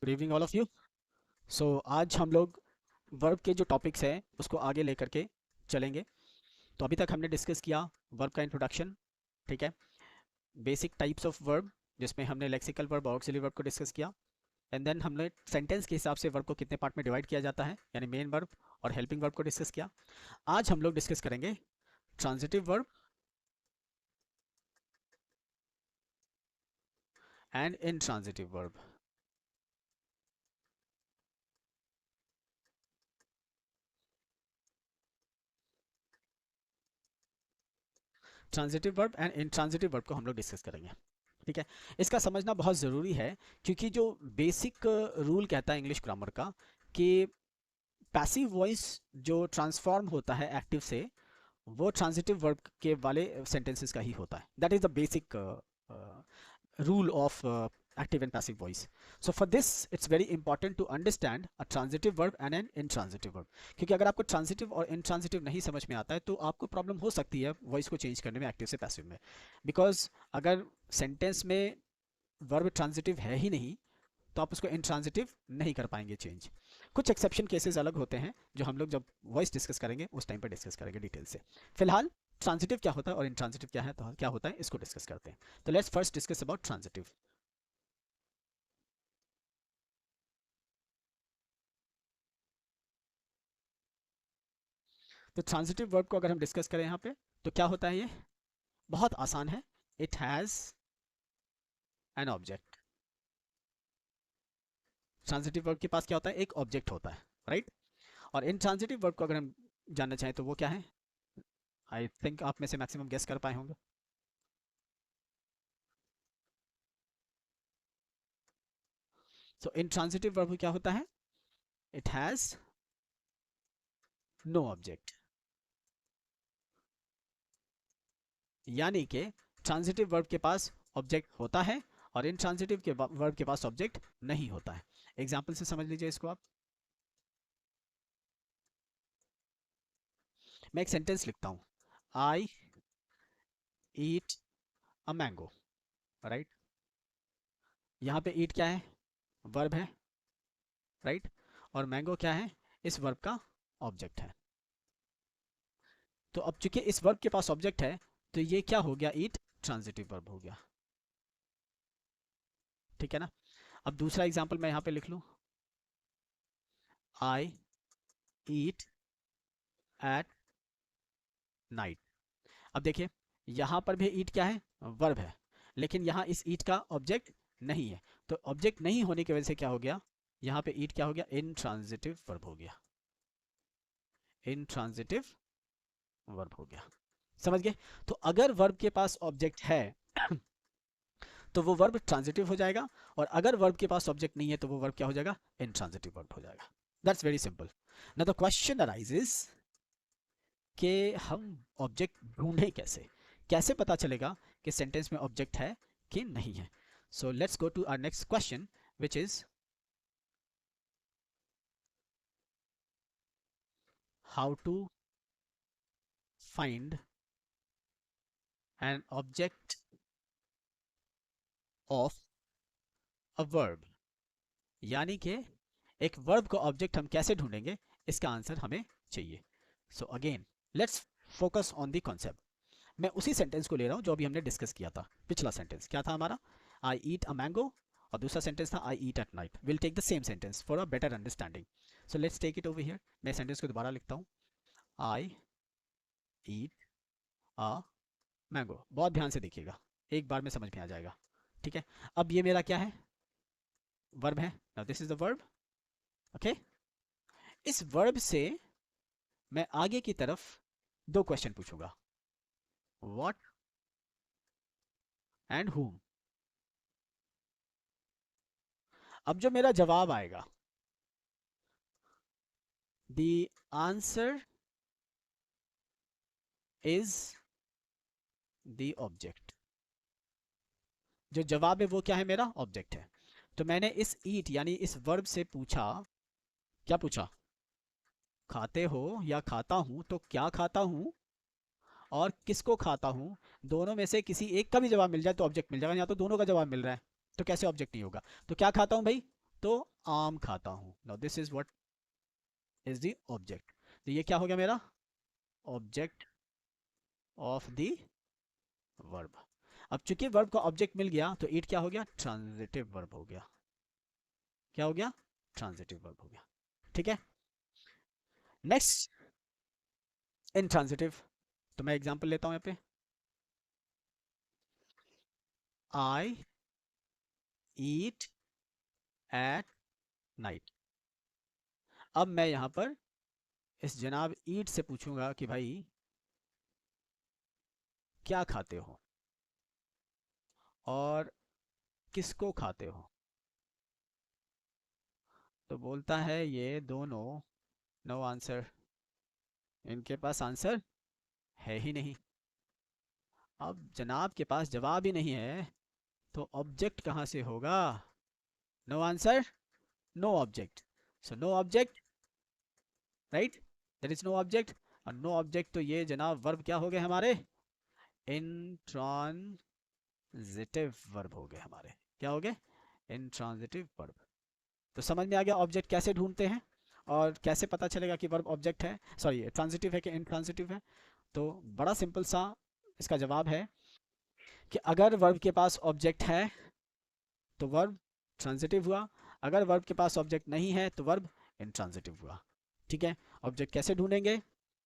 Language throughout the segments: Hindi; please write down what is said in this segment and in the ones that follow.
Good evening all of you. So आज हम लोग वर्ब के जो टॉपिक्स हैं उसको आगे लेकर के चलेंगे। तो अभी तक हमने डिस्कस किया वर्ब का इंट्रोडक्शन, ठीक है, बेसिक टाइप्स ऑफ वर्ब, जिसमें हमने लेक्सिकल वर्ब और ऑक्सिलरी वर्ब को डिस्कस किया। एंड देन हमने सेंटेंस के हिसाब से वर्ब को कितने पार्ट में डिवाइड किया जाता है, यानी मेन वर्ब और हेल्पिंग वर्ब को डिस्कस किया। आज हम लोग डिस्कस करेंगे transitive verb and intransitive verb. Transitive verb and intransitive verb को हम लोग डिस्कस करेंगे, ठीक है। इसका समझना बहुत ज़रूरी है, क्योंकि जो बेसिक रूल कहता है इंग्लिश ग्रामर का कि पैसिव वॉइस जो ट्रांसफॉर्म होता है एक्टिव से, वो ट्रांजिटिव वर्ब के वाले सेंटेंसेस का ही होता है। That is the basic rule of active and passive voice. So for this it's very important to understand a transitive verb and an intransitive verb, क्योंकि अगर आपको ट्रांजिटिव और intransitive नहीं समझ में आता है तो आपको प्रॉब्लम हो सकती है वॉइस को चेंज करने में एक्टिव से पैसिव में। बिकॉज अगर सेंटेंस में वर्ब ट्रांजिटिव है ही नहीं तो आप उसको इंट्रांजिटिव नहीं कर पाएंगे चेंज। कुछ एक्सेप्शन केसेस अलग होते हैं जो हम लोग जब वॉइस डिस्कस करेंगे उस टाइम पर डिस्कस करेंगे डिटेल से। फिलहाल ट्रांजिटिव क्या होता है और इंट्रांजिटिव क्या है, तो क्या होता है, इसको डिस्कस करते हैं। तो let's first discuss about transitive. तो ट्रांजिटिव वर्ब को अगर हम डिस्कस करें यहाँ पे, तो क्या होता है, ये बहुत आसान है। It has an object. Transitive verb के पास क्या होता है, एक ऑब्जेक्ट होता है, राइट। और इन ट्रांजिटिव वर्ब को अगर हम जानना चाहें तो वो क्या है, आई थिंक आप में से मैक्सिमम गेस कर पाए होंगे। सो इन ट्रांजिटिव वर्ब क्या होता है, इट हैज़ नो ऑब्जेक्ट। यानी कि ट्रांजिटिव वर्ब के पास ऑब्जेक्ट होता है और इन ट्रांजिटिव के वर्ब के पास ऑब्जेक्ट नहीं होता है। एग्जाम्पल से समझ लीजिए इसको आप। मैं एक सेंटेंस लिखता हूं, आई ईट अ मैंगो, राइट। यहाँ पे ईट क्या है, वर्ब है, राइट। और मैंगो क्या है, इस वर्ब का ऑब्जेक्ट है। तो अब चूंकि इस वर्ब के पास ऑब्जेक्ट है तो ये क्या हो गया, ईट ट्रांजिटिव वर्ब हो गया, ठीक है ना। अब दूसरा एग्जाम्पल मैं यहाँ पे लिख लूँ, आई ईट एट नाइट। अब देखिए यहाँ पर भी ईट क्या है, वर्ब है, लेकिन यहाँ इस ईट का ऑब्जेक्ट नहीं है। तो ऑब्जेक्ट नहीं होने की वजह से क्या हो गया, यहाँ पे ईट क्या हो गया, इनट्रांजिटिव वर्ब हो गया, इनट्रांजिटिव वर्ब हो गया। समझ गए। तो अगर वर्ब के पास ऑब्जेक्ट है तो वो वर्ब ट्रांजिटिव हो जाएगा, और अगर वर्ब के पास ऑब्जेक्ट नहीं है तो वो वर्ब क्या हो जाएगा, इनट्रांजिटिव वर्ब हो जाएगा। That's very simple. Now the question arises कि हम ऑब्जेक्ट ढूंढें कैसे, कैसे पता चलेगा कि सेंटेंस में ऑब्जेक्ट है कि नहीं है। So let's go to our next question, which is how to find an object of a verb. यानी कि एक वर्ब का ऑब्जेक्ट हम कैसे ढूंढेंगे, इसका आंसर हमें चाहिए। So again let's focus on the concept. मैं उसी सेंटेंस को ले रहा हूं जो अभी हमने डिस्कस किया था। पिछला सेंटेंस क्या था हमारा, आई ईट अ मैंगो, और दूसरा सेंटेंस था I eat at night. Will take the same sentence for a better understanding. So let's take it over here. मैं सेंटेंस को दोबारा लिखता हूँ, आई ईट अ मैंगो। बहुत ध्यान से देखिएगा, एक बार में समझ में आ जाएगा, ठीक है। अब ये मेरा क्या है, वर्ब है। Now this is the verb, okay. इस वर्ब से मैं आगे की तरफ दो क्वेश्चन पूछूंगा, व्हाट एंड whom। अब जो मेरा जवाब आएगा, the answer is the object. जो जवाब है वो क्या है, मेरा ऑब्जेक्ट है। तो मैंने इस ईट यानी इस वर्ब से पूछा, क्या पूछा, खाते हो या खाता हूं, तो क्या खाता हूं और किसको खाता हूं, दोनों में से किसी एक का भी जवाब मिल जाए तो ऑब्जेक्ट मिल जाएगा। यहाँ तो दोनों का जवाब मिल रहा है, तो कैसे ऑब्जेक्ट नहीं होगा। तो क्या खाता हूं भाई, तो आम खाता हूँ। Now this is what is the object. तो ये क्या हो गया मेरा ऑब्जेक्ट ऑफ द वर्ब। अब चूंकि वर्ब का ऑब्जेक्ट मिल गया तो इट क्या हो गया ट्रांजिटिव वर्ब हो गया। क्या हो गया ट्रांजिटिव वर्ब हो गया। ठीक है। Next intransitive. तो मैं एग्जांपल लेता हूं यहाँ पे आई ईट एट नाइट। अब मैं यहां पर इस जनाब ईट से पूछूंगा कि भाई क्या खाते हो और किसको खाते हो। तो बोलता है ये दोनों नो आंसर, इनके पास आंसर है ही नहीं। अब जनाब के पास जवाब ही नहीं है तो ऑब्जेक्ट कहाँ से होगा। No answer no object. So no object right, there is no object. और नो ऑब्जेक्ट तो ये जनाब वर्ब क्या हो गए हमारे इंट्रांजिटिव वर्ब हो गए हमारे। क्या हो गए इंट्रांजिटिव वर्ब। तो समझ में आ गया ऑब्जेक्ट कैसे ढूंढते हैं और कैसे पता चलेगा कि वर्ब ऑब्जेक्ट है सॉरी ट्रांजिटिव है कि इंट्रांजिटिव है। तो बड़ा सिंपल सा इसका जवाब है कि अगर वर्ब के पास ऑब्जेक्ट है तो वर्ब ट्रांजिटिव हुआ, अगर वर्ब के पास ऑब्जेक्ट नहीं है तो वर्ब इंट्रांजिटिव हुआ। ठीक है। ऑब्जेक्ट कैसे ढूंढेंगे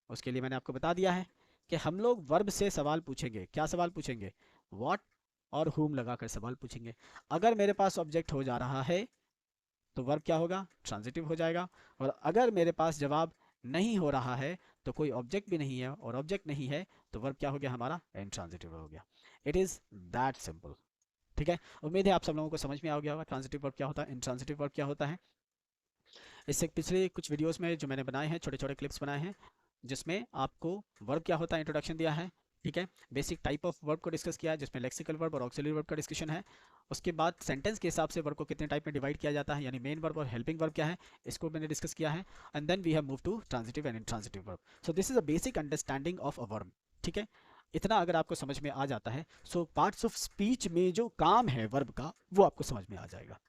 उसके लिए मैंने आपको बता दिया है कि हम लोग वर्ब से सवाल पूछेंगे। क्या सवाल पूछेंगे व्हाट और whom लगाकर सवाल पूछेंगे। अगर मेरे पास ऑब्जेक्ट हो जा रहा है तो वर्ब क्या होगा ट्रांजिटिव हो जाएगा, और अगर मेरे पास जवाब नहीं हो रहा है तो कोई ऑब्जेक्ट भी नहीं है और ऑब्जेक्ट नहीं है तो वर्ब क्या हो गया हमारा इंट्रांजिटिव हो गया। It is that simple. ठीक है। उम्मीद है आप सब लोगों को समझ में आ गया होगा ट्रांजिटिव वर्ब क्या होता है, इंट्रांजिटिव वर्ब क्या होता है। इससे पिछले कुछ वीडियोस में जो मैंने बनाए हैं छोटे छोटे क्लिप्स बनाए हैं जिसमें आपको वर्ब क्या होता है इंट्रोडक्शन दिया है। ठीक है। बेसिक टाइप ऑफ वर्ब को डिस्कस किया है जिसमें लेक्सिकल वर्ब और ऑक्सिलरी वर्ब का डिस्कशन है। उसके बाद सेंटेंस के हिसाब से वर्ब को कितने टाइप में डिवाइड किया जाता है यानी मेन वर्ब और हेल्पिंग वर्ब क्या है इसको मैंने डिस्कस किया है। And then we have move to transitive and intransitive verb. So this is a basic understanding of a verb. ठीक है। इतना अगर आपको समझ में आ जाता है सो पार्ट्स ऑफ स्पीच में जो काम है वर्ब का वो आपको समझ में आ जाएगा।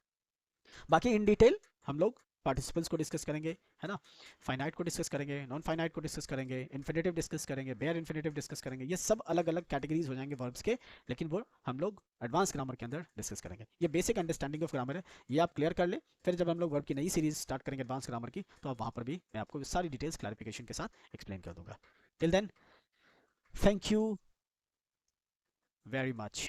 बाकी इन डिटेल हम लोग पार्टिसिपल्स को डिस्कस करेंगे, है ना, फाइनाइट को डिस्कस करेंगे, नॉन फाइनाइट को डिस्कस करेंगे, इन्फिनेटिव डिस्कस करेंगे, बेयर इन्फिनेटिव डिस्कस करेंगे। ये सब अलग अलग कैटेगरीज हो जाएंगे वर्ब्स के, लेकिन वो हम लोग एडवांस ग्रामर के अंदर डिस्कस करेंगे। ये बेसिक अंडरस्टैंडिंग ऑफ ग्रामर है, ये आप क्लियर कर ले। फिर जब हम लोग वर्ब की नई सीरीज स्टार्ट करेंगे एडवांस ग्रामर की तो आप वहाँ पर भी मैं आपको सारी डिटेल्स क्लैरिफिकेशन के साथ एक्सप्लेन कर दूंगा। Till then thank you very much.